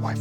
wife.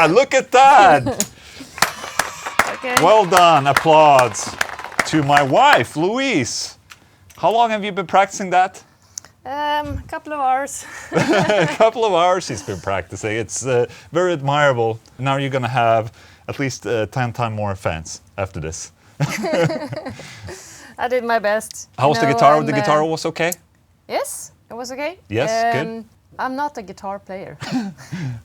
Look at that! Okay. Well done. Applause to my wife, Louise. How long have you been practicing that? A couple of hours. A couple of hours she's been practicing. It's very admirable. Now you're going to have at least 10 times more fans after this. I did my best. How was the guitar? The guitar was okay? Yes, it was okay. Yes, good. I'm not a guitar player.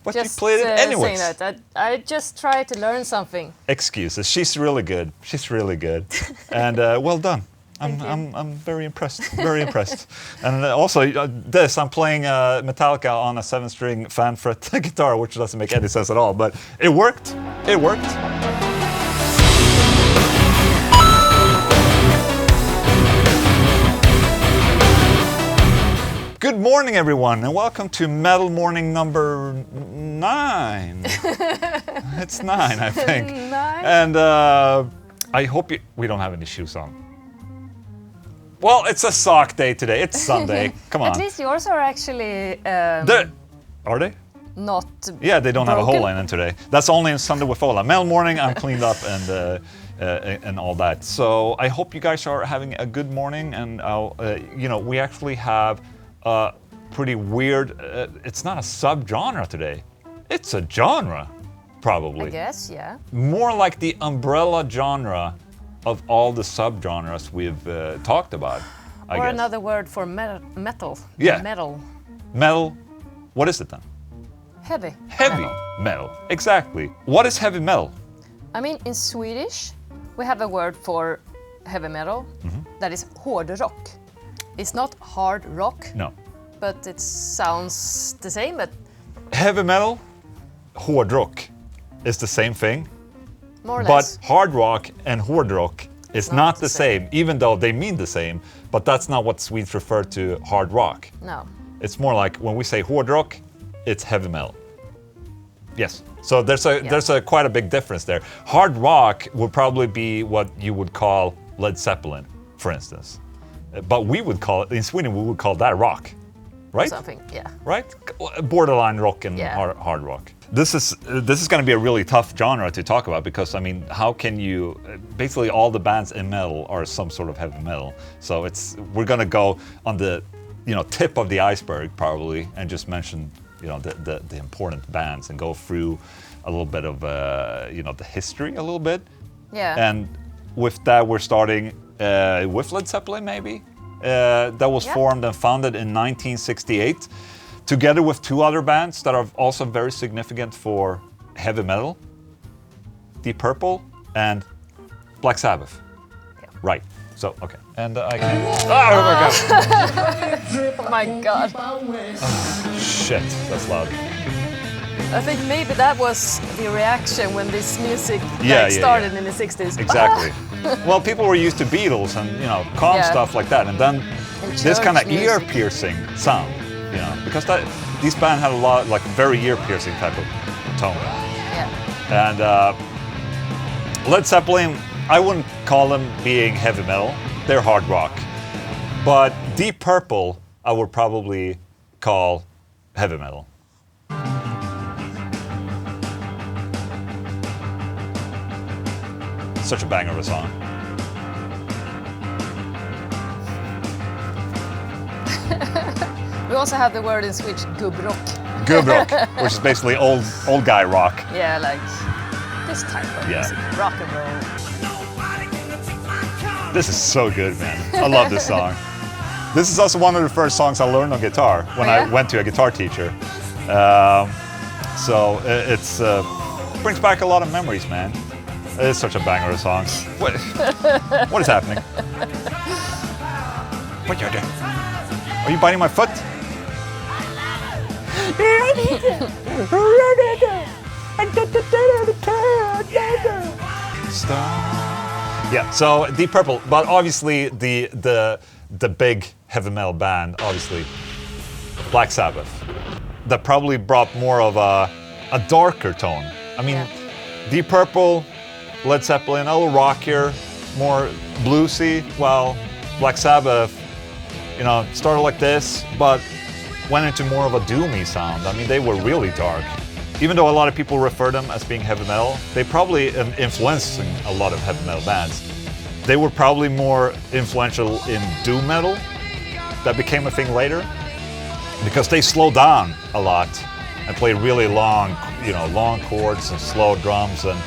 But you played it anyways. Saying that. I just try to learn something. Excuses. She's really good. She's really good. And well done. I'm very impressed. Very impressed. And also this, I'm playing Metallica on a 7-string fan fret guitar, which doesn't make any sense at all. But it worked. It worked. Good morning, everyone, and welcome to Metal Morning number 9. It's 9, I think. 9? And I hope we don't have any shoes on. Well, it's a sock day today. It's Sunday. Come on. At least yours are actually... Are they? Not Yeah, they don't have a broken. hole in it today. That's only in Sunday with Ola. Metal Morning, I'm cleaned up and all that. So I hope you guys are having a good morning. And we actually have a pretty weird. It's not a subgenre today. It's a genre, probably. I guess, yeah. More like the umbrella genre of all the subgenres we've talked about. I Or guess. another word for metal. Yeah. Metal. Metal. What is it then? Heavy. Heavy metal. Exactly. What is heavy metal? I mean, in Swedish, we have a word for heavy metal that is hårdrock. It's not hard rock, No. but it sounds the same. But Heavy metal, hårdrock is the same thing, more or but less. hard rock and hårdrock is not the same, even though they mean the same, but that's not what Swedes refer to hard rock. No. It's more like when we say hårdrock, it's heavy metal. Yes. So there's a quite a big difference there. Hard rock would probably be what you would call Led Zeppelin, for instance. But we would call it, in Sweden, we would call that rock, right? Something, yeah. Right? Borderline rock and Yeah. hard rock. This is going to be a really tough genre to talk about because, I mean, how can you... Basically, all the bands in metal are some sort of heavy metal. So we're going to go on the tip of the iceberg, probably, and just mention the important bands and go through a little bit of the history a little bit. Yeah. And with that, we're starting with Led Zeppelin, maybe. That was formed and founded in 1968, together with 2 other bands that are also very significant for heavy metal: Deep Purple and Black Sabbath. Yeah. Right. So okay. And I can. Oh my god! Oh my god. Shit, that's loud. I think maybe that was the reaction when this music started in the 60s. Exactly. Well, people were used to Beatles and calm stuff like that, and then this kind of ear-piercing sound, because these bands had a lot like very ear-piercing type of tone. Yeah. And Led Zeppelin, I wouldn't call them being heavy metal; they're hard rock. But Deep Purple, I would probably call heavy metal. Such a banger of a song. We also have the word in Swedish, gubbrock. Gubbrock, which is basically old guy rock. Yeah, like this type of music, rock and roll. This is so good, man. I love this song. This is also one of the first songs I learned on guitar when Oh, yeah? I went to a guitar teacher. So it's brings back a lot of memories, man. It is such a banger of a song. What is happening? What you doing? Are you biting my foot? Yeah, so Deep Purple, but obviously the big heavy metal band, obviously Black Sabbath, that probably brought more of a darker tone. I mean, Yeah. Deep Purple, Led Zeppelin, a little rockier, more bluesy, while Black Sabbath, you know, started like this, but went into more of a doomy sound. I mean, they were really dark. Even though a lot of people refer them as being heavy metal, they probably influencing a lot of heavy metal bands. They were probably more influential in doom metal that became a thing later, because they slowed down a lot and played really long, you know, long chords and slow drums and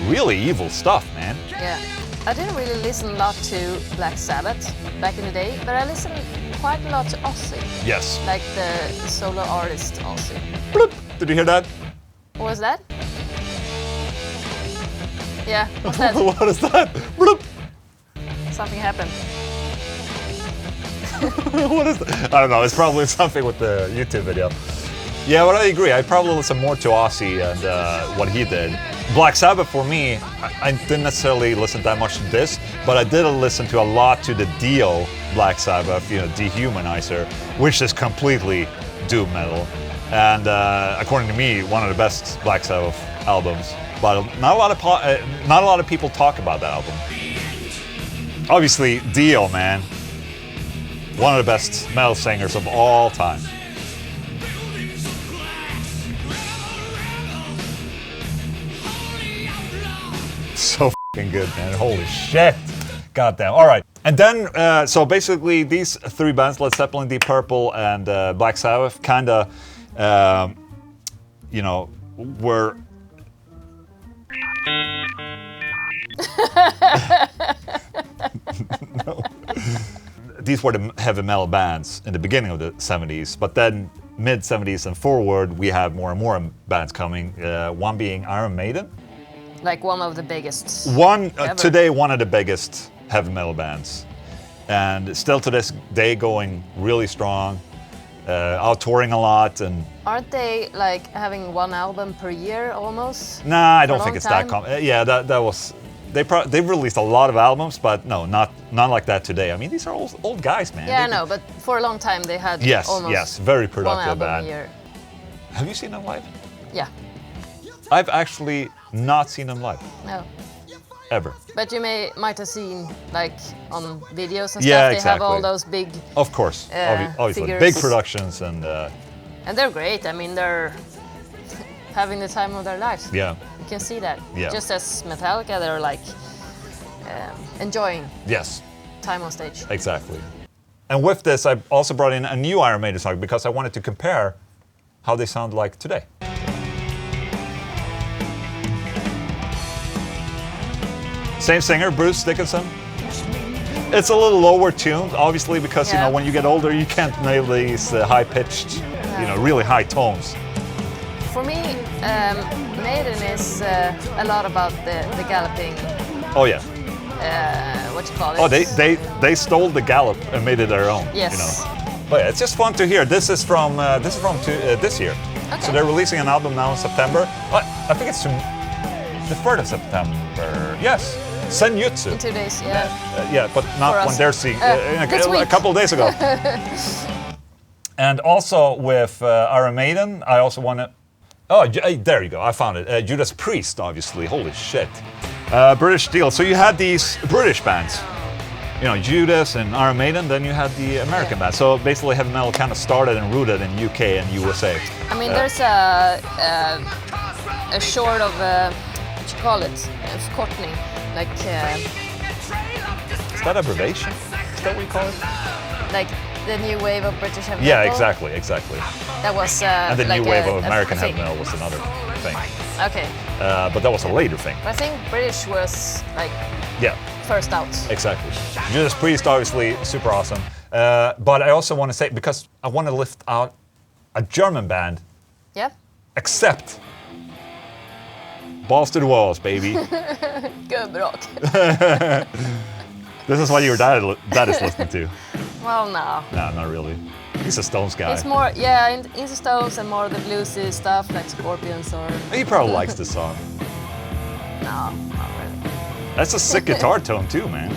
really evil stuff, man. Yeah. I didn't really listen a lot to Black Sabbath back in the day, but I listened quite a lot to Ozzy, Yes. like the solo artist Ozzy. Bloop. Did you hear that? What was that? Yeah, what's that? What is that? Bloop. Something happened. What is that? I don't know. It's probably something with the YouTube video. Yeah, but I agree. I probably listen more to Ozzy and what he did. Black Sabbath for me, I didn't necessarily listen that much to this, but I did listen to a lot to the Dio Black Sabbath, you know, Dehumanizer, which is completely doom metal, and according to me, one of the best Black Sabbath albums. But not a lot of people talk about that album. Obviously, Dio, man, one of the best metal singers of all time. So fucking good, man. Holy shit. Goddamn. All right. And then, so basically these three bands, Led Zeppelin, Deep Purple, and Black Sabbath, kind of, you know, were... No. These were the heavy metal bands in the beginning of the 70s, but then mid-70s and forward, we have more and more bands coming, one being Iron Maiden. Like one of the biggest. One today, one of the biggest heavy metal bands, and still to this day going really strong, out touring a lot. And Aren't they like having one album per year almost? nah, I don't For a think long it's that time? common. Yeah, that was they've released a lot of albums, but no, not like that today. I mean, these are old guys, man. Yeah, I They- know, but for a long time they had Yes, almost yes, very one productive album band. a year. Have you seen them live? Yeah, I've actually not seen them live no. ever. But you might have seen like on videos and Yeah, stuff. They have all exactly. those big, Of course, obviously, figures. big productions and and they're great. I mean, they're having the time of their lives. yeah, You can see that. Yeah. Just as Metallica, they're like enjoying yes. time on stage. Exactly. And with this, I also brought in a new Iron Maiden song because I wanted to compare how they sound like today. Same singer, Bruce Dickinson. It's a little lower tuned, obviously, because you Yeah. know when you get older, you can't nail these high-pitched, you know, really high tones. For me, Maiden is a lot about the galloping. Oh yeah. What you call it? Oh, they stole the gallop and made it their own. Yes. You know. But yeah, it's just fun to hear. This is from this year. Okay. So they're releasing an album now in September. I think it's the 3rd of September. Yes. Senjutsu. In 2 days, yeah. Yeah, but For not us. when they're seeing this a week. couple of days ago. And also with Iron Maiden, I also want to. Oh, there you go. I found it. Judas Priest, obviously. Holy shit. British deal. So you had these British bands, you know, Judas and Iron Maiden. Then you had the American band. So basically, heavy metal kind of started and rooted in UK and USA. I mean, there's a short of what you call it, förkortning, like Is that abbreviation? Is that what you call it? like the new wave of British heavy Yeah, metal. exactly. That was And the like new wave a- of a American heavy thing. metal was another thing. Okay, But that was a later thing. but I think British was like Yeah. first out. Exactly. Judas Priest, obviously, super awesome. But I also want to say, because I want to lift out a German band, Yeah. except Balls to the Walls, baby. Gubbrock. This is what your dad is listening to. Well, no. No, not really. He's a Stones guy. It's more, yeah, into Stones and more the bluesy stuff like Scorpions or... He probably likes this song. No, not really. That's a sick guitar tone too, man.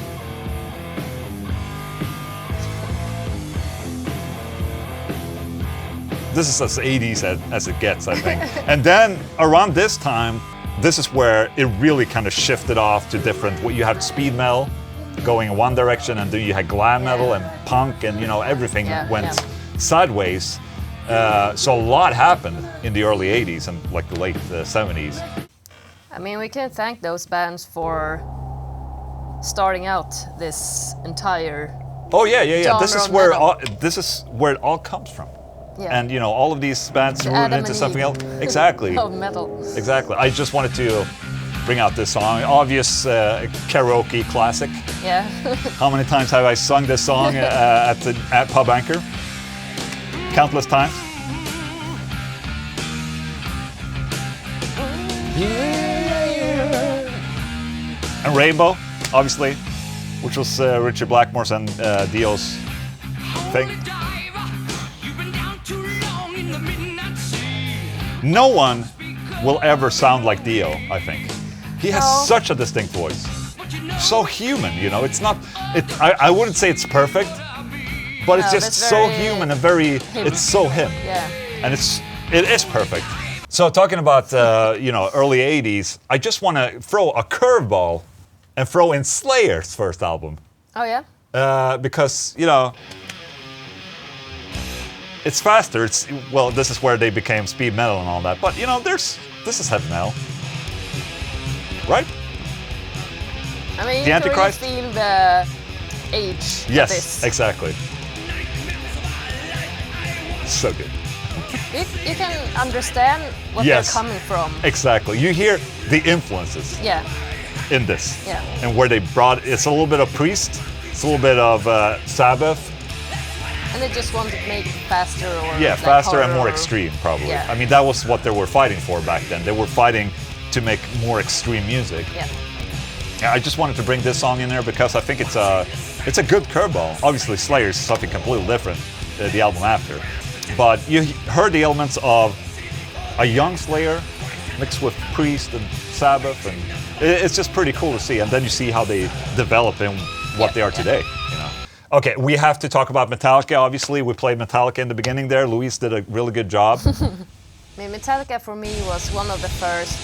This is as 80s as it gets, I think. And then around this time, this is where it really kind of shifted off to different. What you had speed metal going in one direction, and then you had glam metal and punk, and everything went sideways. So a lot happened in the early 80s and like the late 70s. I mean, we can thank those bands for starting out this entire... Oh yeah. This is genre of where metal. it all comes from. Yeah. And all of these bands rooted Adam into and something Eve. else. Exactly. Of metal. Exactly. I just wanted to bring out this song. Obvious karaoke classic. Yeah. How many times have I sung this song at Pub Anchor? Countless times. And Rainbow, obviously, which was Richard Blackmore's and Dio's thing. No one will ever sound like Dio, I think. He has No. such a distinct voice. So human, It's not. I wouldn't say it's perfect, but it's No, just that's so very human and very. him. It's so him. Yeah. And it is perfect. So talking about early '80s, I just want to throw a curveball and throw in Slayer's first album Oh, yeah? because it's faster. This is where they became speed metal and all that. But this is heavy metal, right? I mean, The you can really Antichrist? feel the age of Yes, this. exactly. So good. You can understand what Yes. they're coming from. Exactly. You hear the influences Yeah. in this, Yeah. and where they brought. It's a little bit of Priest. It's a little bit of Sabbath. And they just want to make it faster or... Yeah, like faster and harder more or- extreme, probably. Yeah. I mean, that was what they were fighting for back then. They were fighting to make more extreme music. Yeah. Yeah, I just wanted to bring this song in there because I think it's a good curveball. Obviously, Slayer's is something completely different, the album after. But you heard the elements of a young Slayer mixed with Priest and Sabbath, and it's just pretty cool to see. And then you see how they develop and what they are today. Okay, we have to talk about Metallica. Obviously, we played Metallica in the beginning there. Luis did a really good job. I mean, Metallica for me was one of the first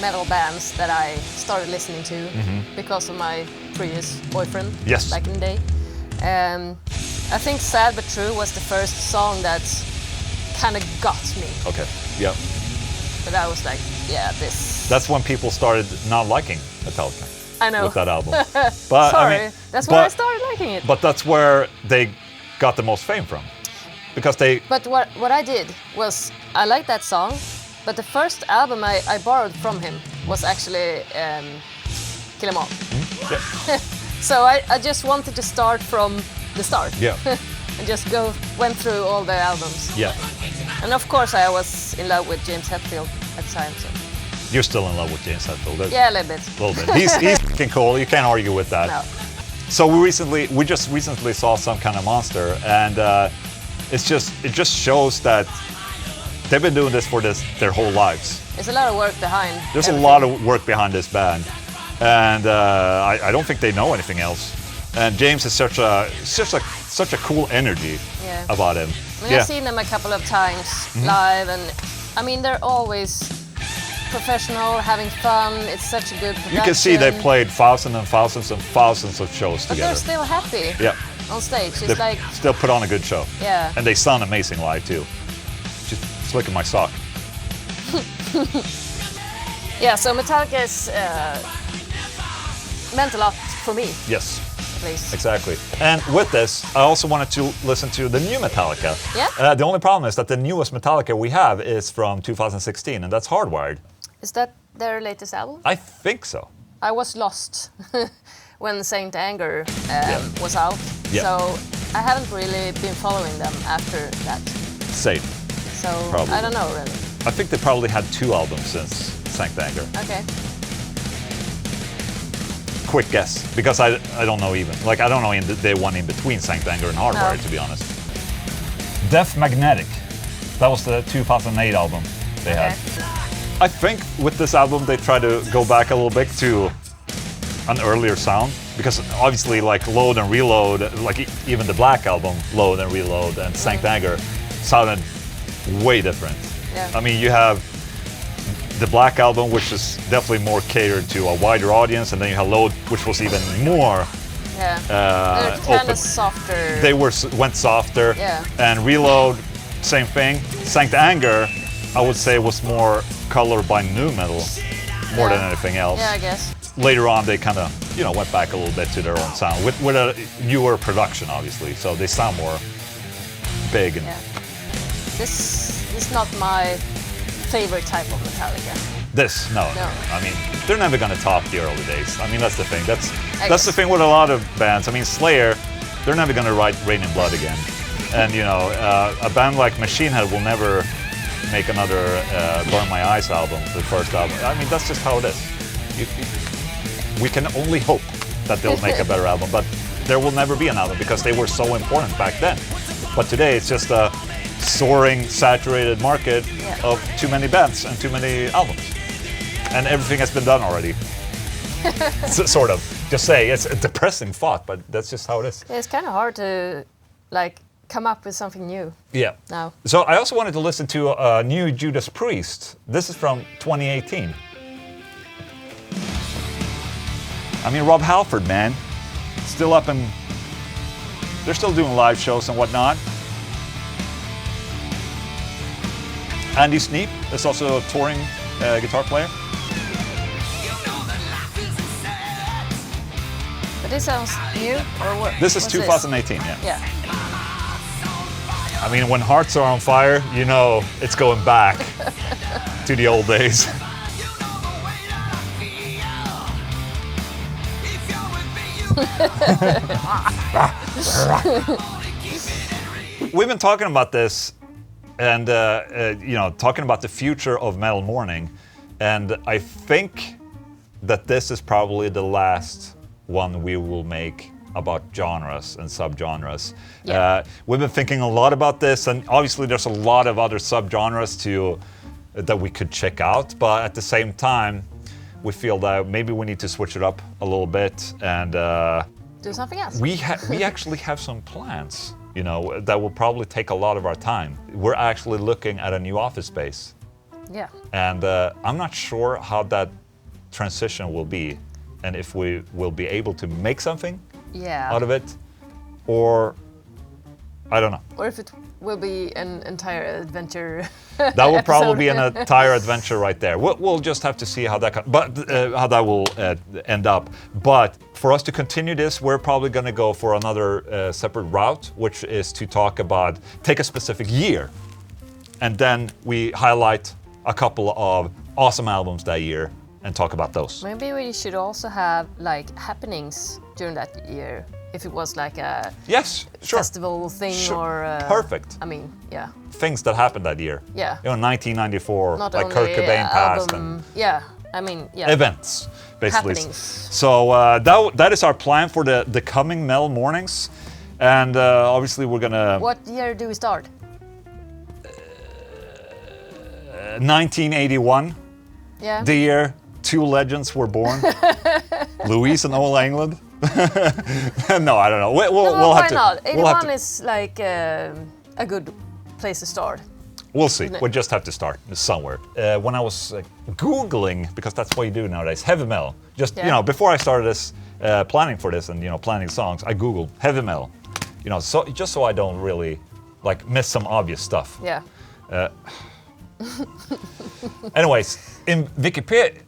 metal bands that I started listening to because of my previous boyfriend Yes. back in the day. I think Sad But True was the first song that kind of got me. Okay, yeah. But I was like, yeah, this... That's when people started not liking Metallica I know. with that album. But Sorry, that's when I started liking it. But that's where they got the most fame from, because they. But what I did was, I liked that song, but the first album I borrowed from him was actually Kill 'Em All. Yeah, So I just wanted to start from the start. yeah, And just went through all the albums. yeah. And of course I was in love with James Hetfield at the time. So. You're still in love with James Hetfield. Yeah, a little bit. A little bit. He's fucking cool. You can't argue with that. No. So we just recently saw Some Kind of Monster, and it just shows that they've been doing this for their whole lives. There's a lot of work behind. There's everything. a lot of work behind this band, and I don't think they know anything else. And James is such a cool energy Yeah. about him. I mean, I've seen them a couple of times live, and I mean they're always professional, having fun. It's such a good production. You can see they played thousands and thousands and thousands of shows But together. they're still happy Yeah, on stage. It's they like, still put on a good show. yeah. And they sound amazing live too. Just look at my sock. Yeah, so Metallica is, meant a lot for me, Yes, at least. exactly. And with this, I also wanted to listen to the new Metallica. Yeah? The only problem is that the newest Metallica we have is from 2016, and that's Hardwired. Is that their latest album? I think so. I was lost when Saint Anger was out. Yeah. So I haven't really been following them after that, Same. so Probably. I don't know really. I think they probably had 2 albums since Sankt Anger. Okay. Quick guess, because I don't know even. Like, I don't know the one in between Sankt Anger and Hardwire, No. to be honest. Death Magnetic. That was the 2008 album they had. I think with this album they try to go back a little bit to an earlier sound, because obviously like Load and Reload, like even the Black album, Load and Reload and Sankt Anger, sounded way different. Yeah. I mean, you have the Black album, which is definitely more catered to a wider audience, and then you have Load, which was even more Yeah. They're kind open. of softer. They went softer. Yeah. And Reload, same thing. Sankt Anger, I would say, was more colored by nu metal more than anything else. Yeah, I guess. Later on, they kind of, went back a little bit to their own sound with a newer production, obviously. So they sound more big and Yeah. This is not my favorite type of Metallica. this. No. No. I mean, they're never gonna top the early days. I mean, that's the thing. That's guess. the thing with a lot of bands. I mean, Slayer, they're never gonna write Rain in Blood again. And a band like Machine Head will never make another Burn My Eyes album, the first album. I mean, that's just how it is. We can only hope that they'll make a better album, but there will never be an album because they were so important back then. But today it's just a soaring, saturated market of too many bands and too many albums. And everything has been done already. Sort of. Just say, it's a depressing thought, but that's just how it is. Yeah, it's kind of hard to come up with something new Yeah. now. So I also wanted to listen to a new Judas Priest. This is from 2018. I mean, Rob Halford, man, still up and they're still doing live shows and whatnot. Andy Sneap is also a touring guitar player. But this sounds new, or what? This is what's 2018, yeah. Yeah. I mean, when Hearts Are on Fire, it's going back to the old days. We've been talking about this and, talking about the future of metal mourning. And I think that this is probably the last one we will make about genres and subgenres. Yeah. We've been thinking a lot about this, and obviously there's a lot of other subgenres that we could check out, but at the same time, we feel that maybe we need to switch it up a little bit, and Do something else. we actually have some plans, that will probably take a lot of our time. We're actually looking at a new office space, Yeah. and I'm not sure how that transition will be, and if we will be able to make something Yeah. out of it, or I don't know. Or if it will be an entire adventure. That will probably be episode. an entire adventure right there. We'll just have to see how that how that will end up. But for us to continue this, we're probably going to go for another separate route, which is to take a specific year, and then we highlight a couple of awesome albums that year and talk about those. Maybe we should also have happenings during that year. If it was like a Yes, sure. festival thing Sure. or Perfect. I mean, yeah. Things that happened that year. Yeah. 1994, Not like only Kurt Cobain passed and album, yeah. I mean, yeah. events, basically. Happenings. So that is our plan for the coming Metal Mornings, and obviously we're gonna. What year do we start? 1981, Yeah. the year two legends were born, Louise and Ola England. No, I don't know. We'll no, have why to. not? 81 We'll have to. is like a good place to start. We'll see. Isn't it? We just have to start somewhere. When I was Googling, because that's what you do nowadays, heavy metal. Just Yeah. before I started this, planning for this and planning songs, I Googled heavy metal. So just so I don't really miss some obvious stuff. Yeah. Anyways, in Wikipedia,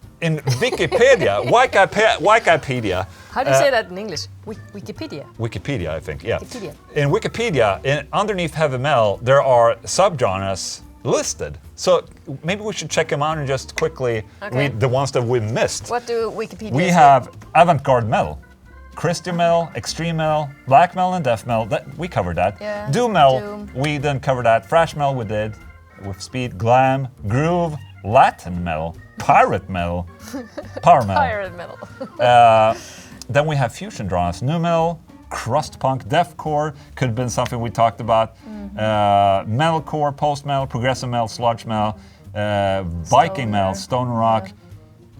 Wikipedia. How do you say that in English? Wikipedia. Wikipedia, I think, yeah. Wikipedia. In Wikipedia, underneath heavy metal, there are subgenres listed. So maybe we should check them out and just quickly Okay. read the ones that we missed. What do Wikipedia We say? have avant-garde metal, Christian metal, extreme metal, black metal, and death metal. We covered that. Yeah, Doom metal, doom. we didn't cover that. Thrash metal, we did with speed. Glam, groove, Latin metal, pirate metal, power metal. Pirate metal. Then we have fusion genres, nu metal, crust punk, deathcore, could have been something we talked about. Metalcore, post metal, progressive metal, sludge metal, Viking metal, stoner rock,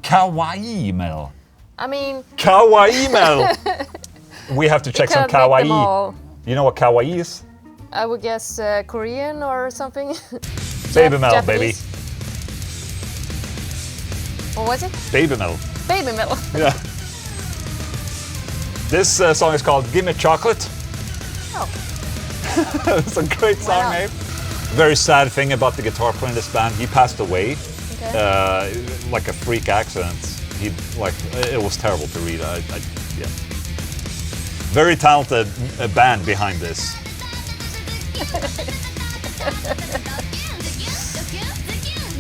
kawaii metal. I mean, Kawaii metal. We have to check some can't make them kawaii. all. You know what kawaii is? I would guess Korean or something. Baby metal, Japanese. baby. What was it? Baby metal. Baby metal. Yeah. This song is called Gimme Chocolate. Oh. It's a great song Wow. name. Very sad thing about the guitar player in this band. He passed away, like a freak accident. It was terrible to read. Yeah. Very talented band behind this.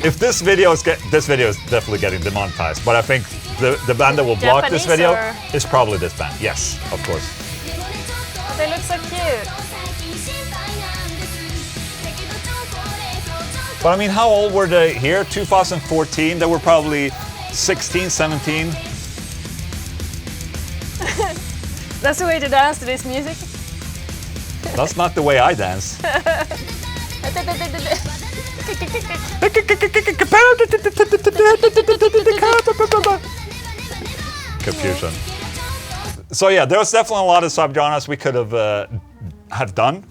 If this video is definitely getting demonetized, but I think the band that will block this Japanese video or- is probably this band. Yes, of course. Oh, they look so cute. But I mean, how old were they here? 2014. They were probably 16, 17. That's the way to dance to this music. That's not the way I dance. Confusion. So yeah, there was definitely a lot of subgenres we could have done,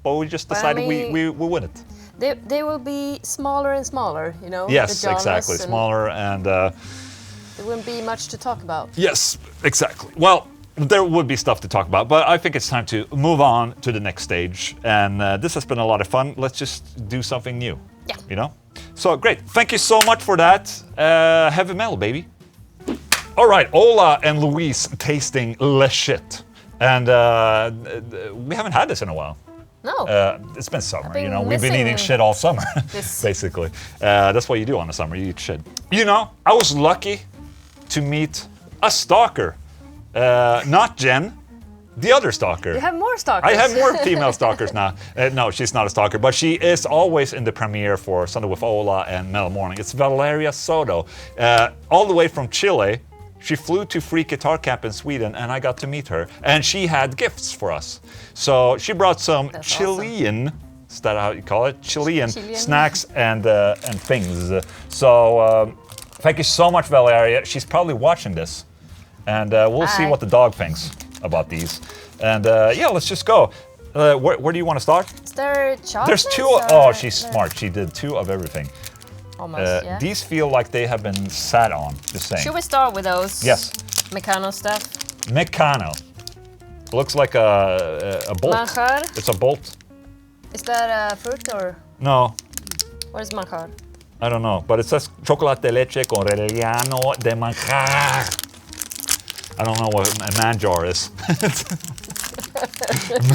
but we just But I decided mean- we wouldn't. They will be smaller and smaller, you know? Yes, the genres, exactly. and Smaller and There wouldn't be much to talk about. yes, exactly. Well, there would be stuff to talk about, but I think it's time to move on to the next stage. And this has been a lot of fun. Let's just do something new. Yeah. You know? So great. Thank you so much for that. Heavy metal, baby. All right, Ola and Louise tasting Le Shit. And we haven't had this in a while. No. It's been summer, been you know. We've been missing eating shit all summer, this. basically. That's what you do on the summer, you eat shit. You know, I was lucky to meet a stalker. Not Jen, the other stalker. You have more stalkers. I have more female stalkers now. No, she's not a stalker, but she is always in the premiere for Sunday with Ola and Metal Morning. It's Valeria Soto. All the way from Chile. She flew to Freak Guitar Camp in Sweden and I got to meet her. And she had gifts for us. So she brought some That's Chilean, is that how you call it? Chilean Chilean. snacks and things. So thank you so much, Valeria. She's probably watching this. And we'll see Hi. what the dog thinks about these. And yeah, let's just go. Where do you want to start? Is there chocolate? There's two. Oh, she's smart. She did two of everything. Almost, yeah. These feel like they have been sat on, just saying. Should we start with those? Yes. Meccano stuff. Meccano. Looks like a bolt. Manjar. It's a bolt. Is that a fruit or No, what is manjar? I don't know. But it says chocolate de leche con relleno de manjar. I don't know what a manjar is.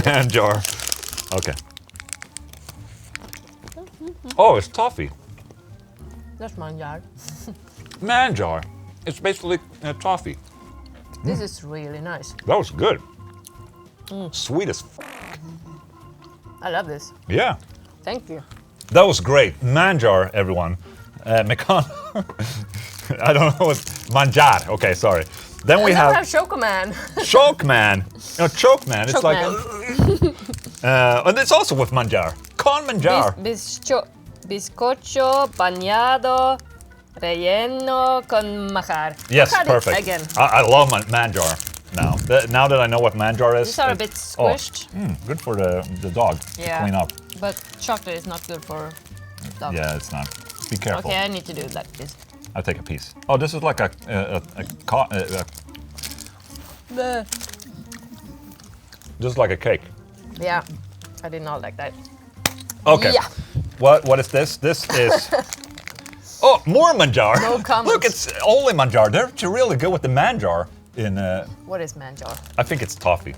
Manjar. Okay. Oh, it's toffee. That's manjar. Manjar. It's basically toffee. This is really nice. That was good. Sweet as I love this. yeah. Thank you. That was great. Manjar, everyone. Meccano. I don't know what. Manjar. Okay, sorry. Then we And then we have have Chocoman. Chokeman. No, Chokeman. It's like. Chokeman. And it's also with manjar. Con manjar. Bizcocho bañado relleno con manjar. Yes, Look at it perfect. Again. I love manjar now. Now that I know what manjar is. These are a bit squished. Good for the dog Yeah. to clean up. But chocolate is not good for dog. Yeah, it's not. Be careful. Okay, I need to do it like this. I'll take a piece. Oh, this is like a this is like a cake. Yeah, I did not like that. Okay. Yeah. What is this? This is. Oh, more manjar. No comments. Look, it's only manjar. They're really good with the manjar in. What is manjar? I think it's toffee.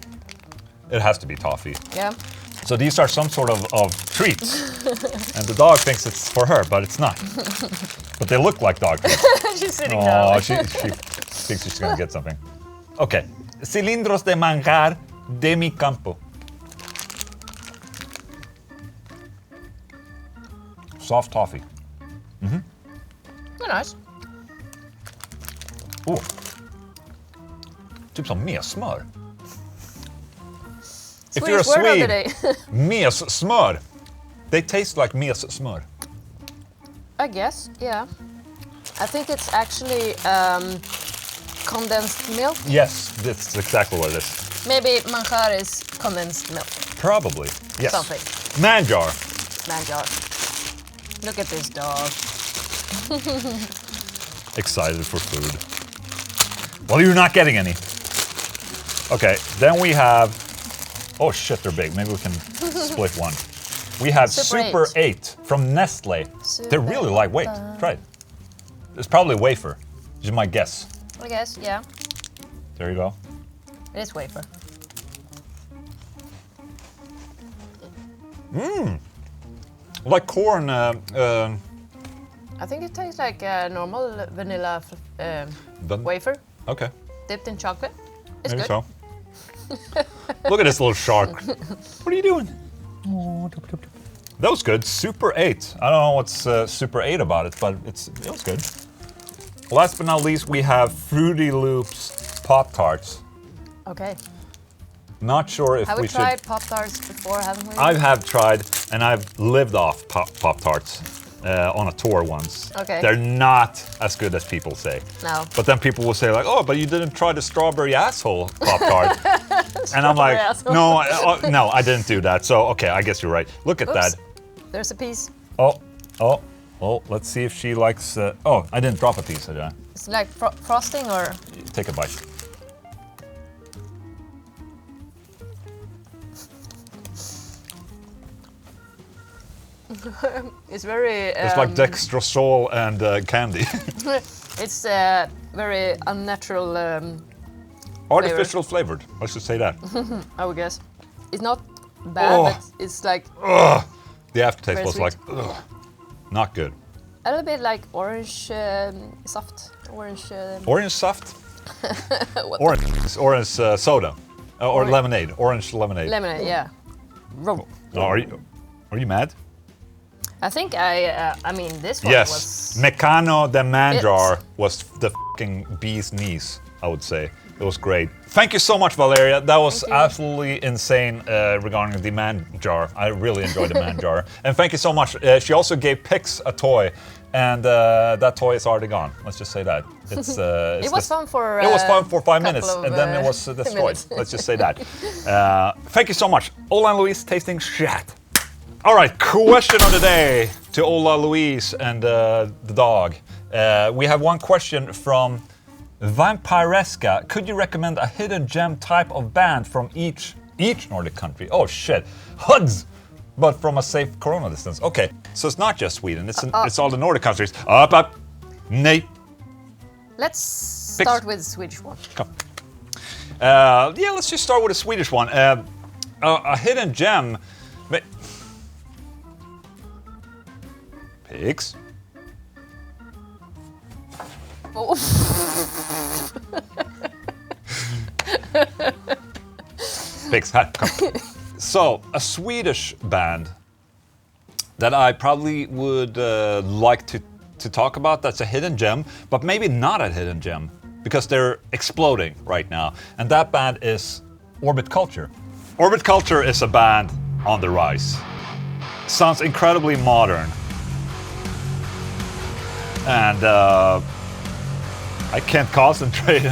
It has to be toffee. Yeah. So these are some sort of treats. And the dog thinks it's for her, but it's not. But they look like dog treats. She's sitting Oh, down. she thinks she's gonna get something. Okay, cilindros de manjar de mi campo. Soft toffee. They're nice. Oh. Typ som messmör. If you're a Swedish word of the Swede, day. messmör. They taste like messmör. I guess, yeah. I think it's actually condensed milk. Yes, that's exactly what it is. Maybe manjar is condensed milk. Probably. Yes. Something. Manjar. Manjar. Look at this dog. Excited for food. Well, you're not getting any. Okay, then we have. Oh shit, they're big. Maybe we can split one. We have Super Super 8 from Nestle. They're really lightweight. Try it. It's probably wafer. Is my guess. I guess, yeah. There you go. It is wafer. Like corn. I think it tastes like a normal vanilla Done. wafer Okay. dipped in chocolate. It's Maybe good. so. Look at this little shark. What are you doing? That was good. Super 8. I don't know what's Super 8 about it, but it was good. Last but not least, we have Fruity Loops Pop-Tarts. Okay. Not sure if Have we we tried should. Pop-Tarts before, haven't we? I have tried, and I've lived off Pop-Tarts on a tour once. Okay. They're not as good as people say. No. But then people will say like, "Oh, but you didn't try the strawberry asshole Pop-Tart." And I'm like, asshole. "No, no, I didn't do that." So okay, I guess you're right. Look at Oops. that. There's a piece. Oh, let's see if she likes. Oh, I didn't drop a piece, did I? It's like frosting or... Take a bite. It's very... It's like dextrosol and candy. It's very unnatural, Artificial flavored. I should say that. I would guess. It's not bad, Oh. but it's like The aftertaste Very was sweet. like, ugh, not good. a little bit like orange soft. Orange... Orange soft. Orange soda, or Orange- lemonade. Orange lemonade. lemonade, yeah. Oh, are you mad? I think I mean, this one Yes, was... Mecano de Manjar was the fucking bee's knees, I would say. It was great. Thank you so much, Valeria. That was Thank you. absolutely insane regarding the Manjar. I really enjoyed the Manjar. And thank you so much. She also gave Pix a toy, and that toy is already gone. Let's just say that. It's, It was fun for... It was fun for 5 couple minutes, of, and then it was destroyed. minutes. Let's just say that. Thank you so much. Ola and Louise tasting shit. All right, question of the day to Ola, Louise, and the dog. We have one question from Vampiresca. Could you recommend a hidden gem type of band from each Nordic country? Oh shit, HUDs! But from a safe corona distance. Okay, so it's not just Sweden, it's all the Nordic countries. Up, nej. Let's start with the Swedish one. Come. Yeah, let's just start with a Swedish one. A hidden gem. Pigs. Oh. Pigs. Hi, come. So, a Swedish band that I probably would like to talk about that's a hidden gem, but maybe not a hidden gem because they're exploding right now. And that band is Orbit Culture. Orbit Culture is a band on the rise. Sounds incredibly modern. And I can't concentrate.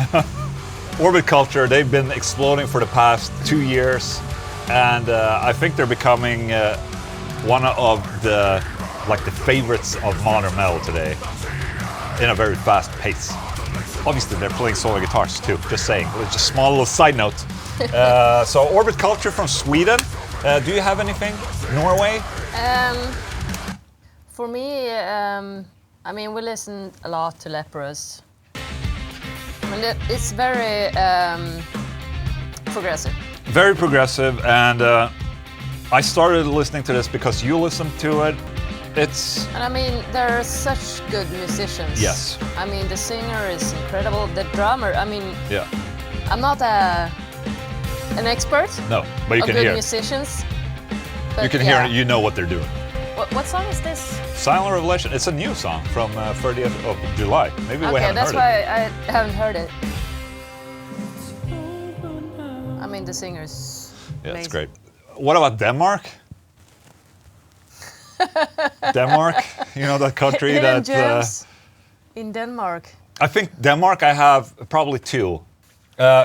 Orbit Culture, they've been exploding for the past 2 years, and I think they're becoming one of the favorites of modern metal today, in a very fast pace. Obviously, they're playing solo guitars too. Just saying. Just a small little side note. So, Orbit Culture from Sweden. Do you have anything? Norway? For me, I mean, we listen a lot to Leprous. I mean, it's very progressive. Very progressive, and I started listening to this because you listened to it. And I mean, they're such good musicians. Yes. I mean, the singer is incredible. The drummer, I mean, Yeah. I'm not an expert No, but you of can good hear. musicians. But You can yeah. hear. You know what they're doing. What song is this? Silent Revelation. It's a new song from 30th of July. Maybe we Okay, haven't that's heard why it. I haven't heard it. I mean, the singer's Yeah, it's amazing. great. What about Denmark? Denmark, you know that country Hidden that. gems in Denmark. I think Denmark. I have probably two.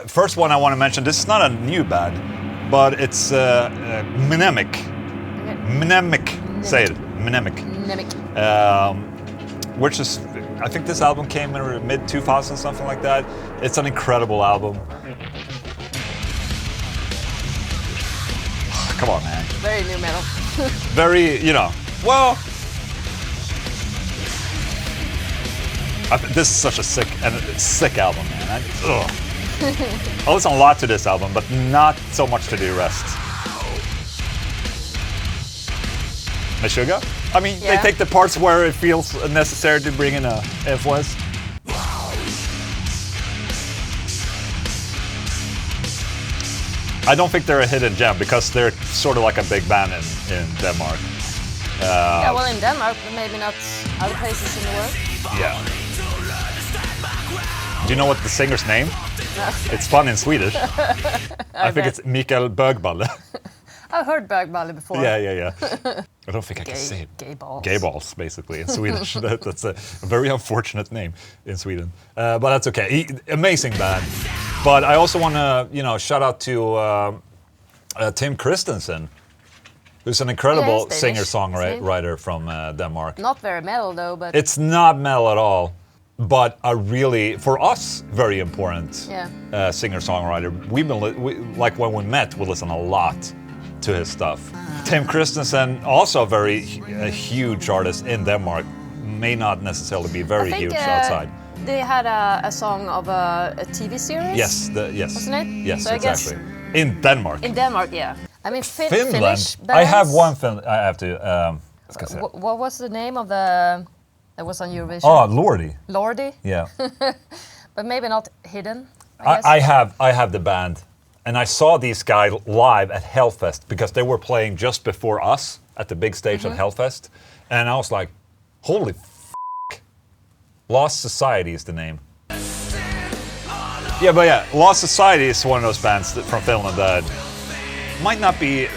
First one I want to mention. This is not a new band, but it's Mnemonic. Mnemonic. Say it. Mnemonic. Mnemonic. Which is, I think this album came in mid 2000, something like that. It's an incredible album. Come on, man. Very new metal. Very, you know, well, this is such a sick album, man. I listen a lot to this album, but not so much to the rest. Meshuggah? I mean, they Yeah. take the parts where it feels necessary to bring in a influence. I don't think they're a hidden gem because they're sort of like a big band in Denmark. Yeah, well, in Denmark, but maybe not other places in the world. Yeah. Do you know what the singer's name? No. It's fun in Swedish. I think bet. it's Mikael Bögballe. I've heard Bergballe before. yeah. I don't think I can say it. Gay balls. Gay balls, basically, in Swedish. That's a very unfortunate name in Sweden. But that's okay. Amazing band. But I also want to, shout out to Tim Christensen, who's an incredible he's Danish, singer-songwriter from Denmark. Not very metal though, but It's not metal at all, but a really, for us, very important singer-songwriter. We've been, like when we met, we listened a lot to his stuff. Tim Christensen, also a huge artist in Denmark, may not necessarily be very I think, huge outside. They had a song of a TV series. Yes, yes. Wasn't it? Yes, So I guess- exactly. In Denmark. In Denmark, yeah. I mean, Finland. Finnish bands. I have one I have to. What was the name of the that was on Eurovision? Oh, Lordi. Lordi, Yeah. but maybe not hidden. I guess. I have the band, and I saw these guys live at Hellfest because they were playing just before us at the big stage at Hellfest, and I was like, "Holy f***!" Lost Society is the name. Yeah, but yeah, Lost Society is one of those bands from Finland that might not be.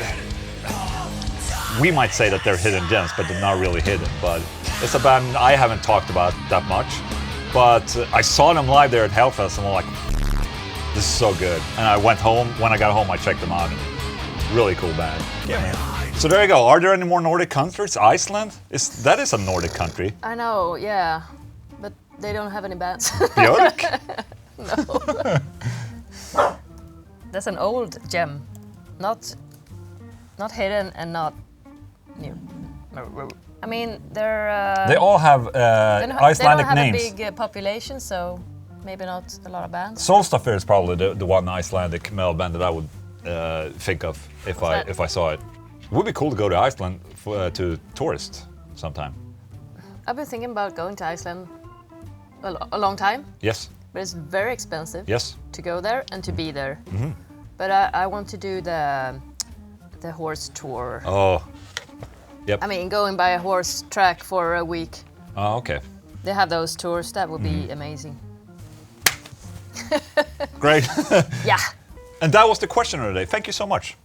We might say that they're hidden gems, but they're not really hidden. But it's a band I haven't talked about that much. But I saw them live there at Hellfest, and I'm like, this is so good. And I went home. When I got home, I checked them out. Really cool band. Yeah, man. So there you go. Are there any more Nordic countries? Iceland? That is a Nordic country. I know, yeah, but they don't have any bands. Björk? That's an old gem, not hidden and not new. I mean, they're. They all have Icelandic they don't names. have a big population, so maybe not a lot of bands. Solstafir is probably the one Icelandic metal band that I would think of if I saw it. It would be cool to go to Iceland to tourist sometime. I've been thinking about going to Iceland a long time, Yes, but it's very expensive yes. to go there and to be there. But I want to do the horse tour. Oh, yep. I mean, going by a horse track for a week. Oh, okay. They have those tours. That would be amazing. Great. Yeah. And that was the question of the day. Thank you so much.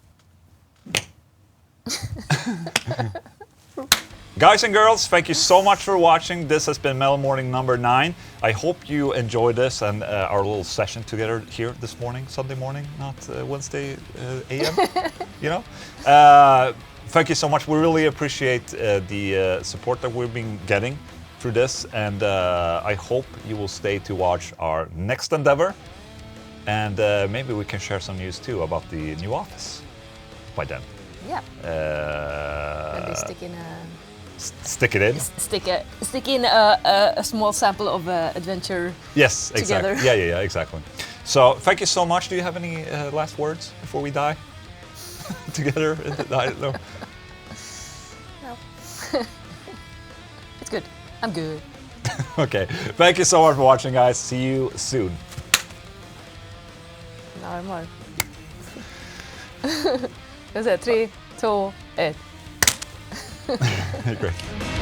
Guys and girls, thank you so much for watching. This has been Metal Morning number 9. I hope you enjoyed this and our little session together here this morning, Sunday morning, not Wednesday AM. You know. Thank you so much. We really appreciate the support that we've been getting through this, and I hope you will stay to watch our next endeavor, and maybe we can share some news too about the new office by then. Yeah. Maybe Stick it in. stick in a small sample of adventure. Yes, together. exactly. Yeah, exactly. So thank you so much. Do you have any last words before we die together? I don't know. No. It's good. I'm good. Okay. Thank you so much for watching, guys. See you soon. mina armar. Jag säger 3, 2, 1. Great.